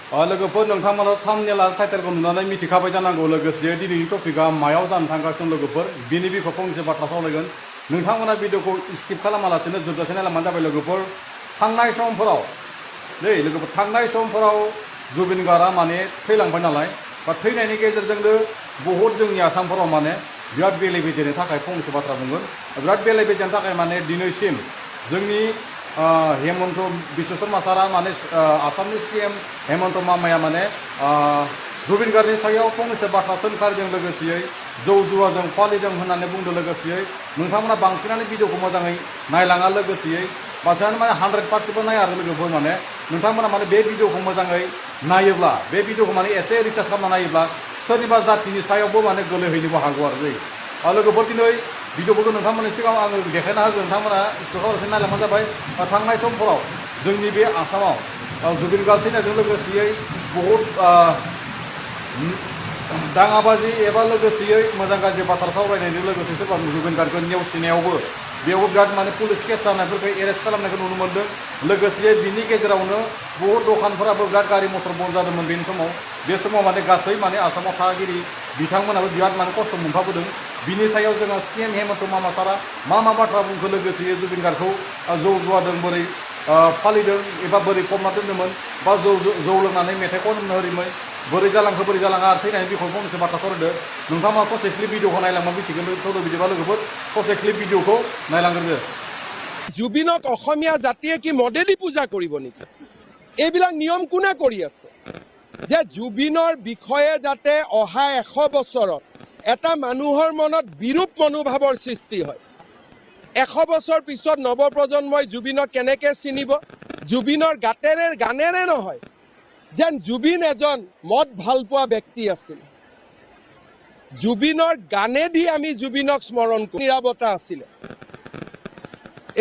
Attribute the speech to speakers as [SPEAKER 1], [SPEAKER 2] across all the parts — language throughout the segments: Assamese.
[SPEAKER 1] लोगोफोर नोंथांमोना थामनेला टाइटेलखौ नुनानै मिथिखाबाय जानांगौ लोगोसे दिनैनि टपिकआ मायाव जानो थांगासिनो लोगोफोर बिनि बिखौ फंसे बाथ्रा सावरायगोन नोंथांमोना भिडिअखौ स्किप खालामालासिनो जोबजासे नायलांबानो जाबाय लोगोफोर थांनाय समफोराव लोगोफोर थांनाय समफोराव जुबिन गार्गआ माने थैलांबाय नालाय बा थैनायनि गेजेरजोंनो बहुद जोंनि आसामफोराव माने बिराद बेले बेजेनि थाखाय फंसे बाथ्रा बुंगोन बिराद बेले बेजेनि थाखाय माने दिनैसिम जोंनि हेमन्त बिश्व शर्मा सारा माने आसामनि सीएम हेमन्त मामाया माने जुबिन गार्गनि सायाव फंनैसो बाथ्रा सोंखारिदों लोगोसेयै जौ जुवाजों फालिदों होननानै बुंदों लोगोसेयै नोंथांमोना बांसिनानो भिडिअखौ मोजाङै नायलाङा लोगोसेयै बांसिनानो माने 100%बो नाया आरो लोगोफोर माने नोंथांमोना माने बे भिडिअखौ मोजाङै नायोब्ला बे भिडिअखौ माने एसे रिसार्च खालामना नायोब्ला सोरनिबा जातिनि सायावबो माने गोलैहैनोबो हागौ आरो लोगोफोर दिनै भिडिअफोरखौ नोंथांमोननि सिगाङाव आङो देखायना होगोन नोंथांमोना स्किप खालामालासिनो नायलांबानो जाबाय थांनाय समफोराव जोंनि बे आसामाव जुबिन गार्ग थैनायजों लोगोसेयै बहुद दाङाबाजि एबा लोगोसेयै मोजां गाज्रि बाथ्रा सावरायनायजों लोगोसे सोरबा जुबिन गार्गखौ नेवसिनायावबो बेयावबो बिराद माने पुलिस केस जानायफोरखौ एरेस्ट खालामनायखौ नुनो मोन्दों लोगोसे बिनि गेजेरावनो बहुद दखानफोराबो बिराद गारि मटर बन्द जादोंमोन बे समाव माने गासै माने आसामाव थागिरि बिथांमोनाबो बिराद माने खस्थ' मोनफाबोदों बिनि सायाव जोङो सीएम हेमन्त मामा सारा मा बाथ्रा बुंखो लोगोसे जुबिन गार्गखौ जौ जुवादों बोरै फालिदों एबा बोरै फबना दोन्दोंमोन बा जौ लोंनानै मेथाइ खननो होरैमोन बोरै जालांखो बोरै जालाङा आरो थैनायनि बिखौ फंनैसो बाथ्रा सावरायदो नोंथाङा ससे क्लिप भिडिअखौ नायलांबा मिथिगोन थौदो बिदिबा लोगोफोर ससे क्लिप भिडिअखौ नायलांग्रोदो
[SPEAKER 2] জুবিনক অসমীয়া জাতিয়ে কি মডেলি পূজা কৰিব নেকি এইবিলাক নিয়ম কোনে কৰি আছে যে জুবিনৰ বিষয়ে যাতে অহা 100 বছৰত এটা মানুহৰ মনত বিৰূপ মনোভাৱৰ সৃষ্টি হয় 100 বছৰ পিছত নৱপ্ৰজন্মই জুবিনক কেনেকৈ চিনিব জুবিনৰ গানেৰে নহয় যেন জুবিন এজন মদ ভাল পোৱা ব্যক্তি আছিল জুবিনৰ গানেদি আমি জুবিনক স্মৰণ কৰোঁ নিৰাপত্তা আছিল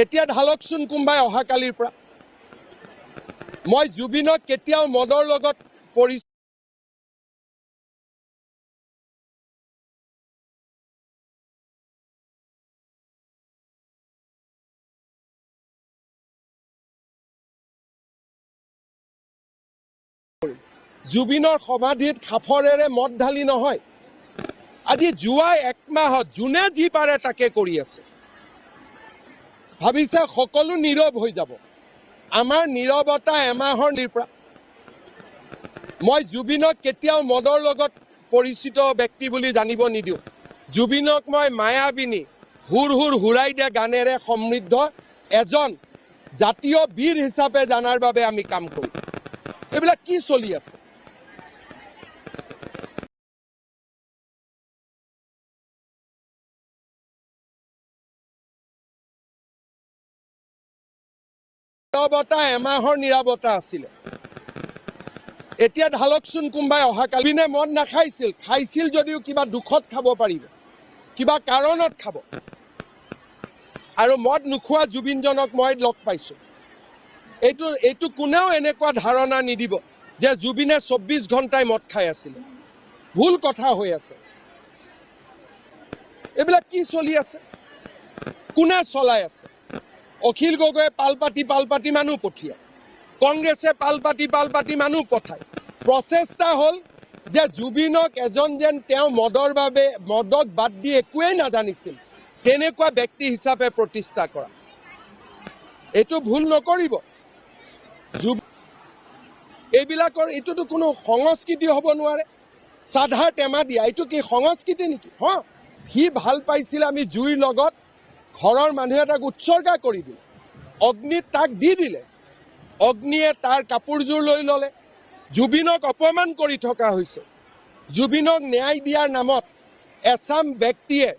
[SPEAKER 2] এতিয়া ঢালকচোন কোনবাই অহাকালিৰ পৰা মই জুবিনক কেতিয়াও মদৰ লগত পৰিচয় জুবিনৰ সমাধিত খাফৰেৰে মদ ঢালি নহয় আজি যোৱা এক মাহত যোনে যি পাৰে তাকে কৰি আছে ভাবিছে সকলো নীৰৱ হৈ যাব আমাৰ নীৰৱতা এমাহৰ নিৰপৰা মই জুবিনক কেতিয়াও মদৰ লগত পৰিচিত ব্যক্তি বুলি জানিব নিদিওঁ জুবিনক মই মায়াবিনী হুৰ হুৰাই দিয়া গানেৰে সমৃদ্ধ এজন জাতীয় বীৰ হিচাপে জানাৰ বাবে আমি কাম কৰোঁ এইবিলাক কি চলি আছে নিৰাপত্তা এমাহৰ নিৰাপত্তা আছিলে এতিয়া ঢালকচোন কোনবাই অহাকালি মদ নাখাইছিল খাইছিল যদিও কিবা দুখত খাব পাৰিব কিবা কাৰণত খাব আৰু মদ নোখোৱা জুবিনজনক মই লগ পাইছোঁ এইটো কোনেও এনেকুৱা ধাৰণা নিদিব যে জুবিনে 24 ঘণ্টাই মদ খাই আছিল ভুল কথা হৈ আছে এইবিলাক কি চলি আছে কোনে চলাই আছে অখিল গগৈয়ে পাল পাতি মানুহ পঠিয়ায় কংগ্ৰেছে পাল পাতি মানুহ পঠায় প্ৰচেষ্টা হ'ল যে জুবিনক এজন যেন তেওঁ মদৰ বাবে মদক বাদ দি একোৱেই নাজানিছিল তেনেকুৱা ব্যক্তি হিচাপে প্ৰতিষ্ঠা কৰা এইটো ভুল নকৰিব এইবিলাকৰ এইটোতো কোনো সংস্কৃতি হ'ব নোৱাৰে সাধাৰ টেমা দিয়া এইটো কি সংস্কৃতি নেকি সি ভাল পাইছিল আমি জুইৰ লগত ঘৰৰ মানুহে তাক উৎসৰ্গা কৰি দিলে অগ্নিত তাক দি দিলে অগ্নিয়ে তাৰ কাপোৰযোৰ লৈ ল'লে জুবিনক অপমান কৰি থকা হৈছে জুবিনক ন্যায় দিয়াৰ নামত এছাম ব্যক্তিয়ে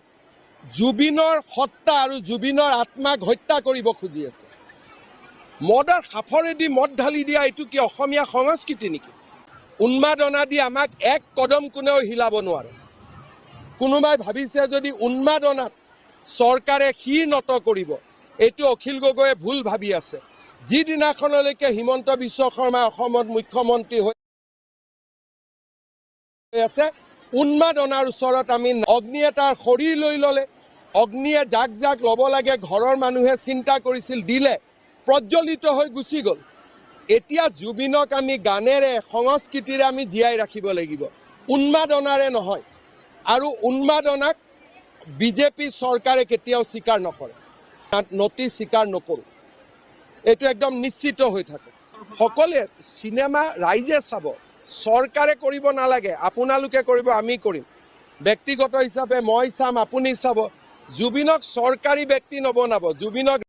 [SPEAKER 2] জুবিনৰ সত্তা আৰু জুবিনৰ আত্মাক হত্যা কৰিব খুজি আছে মদৰ সাফৰেদি মদ ঢালি দিয়া এইটো কি অসমীয়া সংস্কৃতি নেকি উন্মাদনা দি আমাক এক কদম কোনেও হিলাব নোৱাৰে কোনোবাই ভাবিছে যদি উন্মাদনাত চৰকাৰে নত কৰিব এইটো অখিল গগৈয়ে ভুল ভাবি আছে যিদিনাখনলৈকে হিমন্ত বিশ্ব শৰ্মা অসমত মুখ্যমন্ত্ৰী হৈ আছে উন্মাদনাৰ ওচৰত আমি অগ্নিয়ে তাৰ শৰীৰ লৈ ল'লে অগ্নিয়ে জাক ল'ব লাগে ঘৰৰ মানুহে চিন্তা কৰিছিল দিলে প্ৰজ্বলিত হৈ গুচি গ'ল এতিয়া জুবিনক আমি গানেৰে সংস্কৃতিৰে আমি জীয়াই ৰাখিব লাগিব, উন্মাদনাৰে নহয়। আৰু উন্মাদনাক বিজেপি চৰকাৰে কেতিয়াও স্বীকাৰ নকৰে, নতি স্বীকাৰ নকৰোঁ, এইটো একদম নিশ্চিত হৈ থাকে। সকলোৱে চিনেমা ৰাইজে চাব, চৰকাৰে কৰিব নালাগে, আপোনালোকে কৰিব, আমি কৰিম। ব্যক্তিগত হিচাপে মই চাম, আপুনি চাব। জুবিনক চৰকাৰী ব্যক্তি নবনাব, জুবিনক